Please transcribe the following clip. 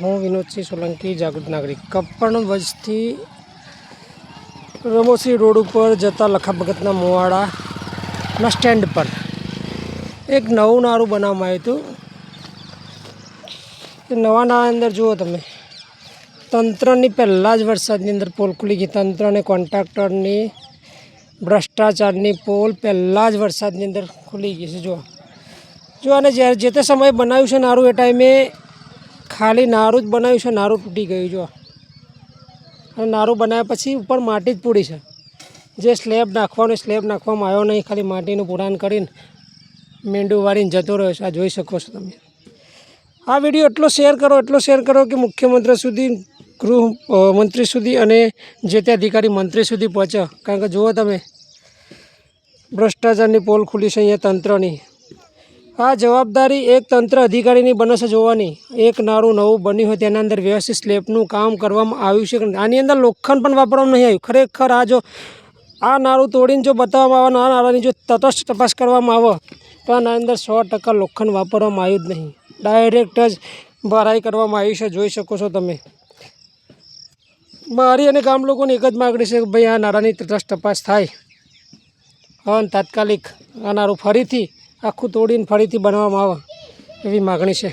હું વિનોદસિંહ સોલંકી, જાગૃત નાગરિક, કપણ વચથી રમોસી રોડ ઉપર જતા લખા ભગતના મોવાડાના સ્ટેન્ડ પર એક નવું નારું બનાવવામાં આવ્યું હતું. નવા નારા અંદર જુઓ તમે, તંત્રની પહેલાં જ વરસાદની અંદર પોલ ખુલી ગઈ. તંત્ર અને કોન્ટ્રાક્ટરની ભ્રષ્ટાચારની પોલ પહેલાં જ વરસાદની અંદર ખુલી ગઈ છે. જો અને જ્યારે જે તે સમયે બનાવ્યું છે નારું, એ ટાઈમે ખાલી નારું જ બનાવ્યું છે, નારું તૂટી ગયું. જો અને નારું બનાવ્યા પછી ઉપર માટી જ પૂરી છે. જે સ્લેબ નાખવાનો સ્લેબ નાખવામાં આવ્યો નહીં, ખાલી માટીનું પુરાણ કરીને મીંડું વાળીને જતો રહ્યો છે. આ જોઈ શકો છો તમે. આ વિડીયો એટલો શેર કરો કે મુખ્યમંત્રી સુધી, ગૃહમંત્રી સુધી અને જે તે અધિકારી મંત્રી સુધી પહોંચે. કારણ કે જુઓ તમે, ભ્રષ્ટાચારની પોલ ખુલી છે અહીંયા તંત્રની. આ જવાબદારી એક તંત્ર અધિકારીની બને છે જોવાની. એક નારું નવું બન્યું હોય તેના અંદર વ્યવસ્થિત સ્લેબનું કામ કરવામાં આવ્યું છે. આની અંદર લોખંડ પણ વાપરવામાં નહીં આવ્યું. ખરેખર આ નારું તોડીને જો બતાવવામાં આવે, આ નારાની જો તટસ્થ તપાસ કરવામાં આવે તો આના અંદર 100% લોખંડ વાપરવામાં આવ્યું જ નહીં. ડાયરેક્ટ જ ભરાઈ કરવામાં આવી છે. જોઈ શકો છો તમે. મારી અને ગામ લોકોની એક જ માગણી છે કે ભાઈ આ નારાની તટસ્થ તપાસ થાય અને તાત્કાલિક આ નારું ફરીથી આખું તોડીને ફરીથી બનાવવામાં આવે એવી માગણી છે.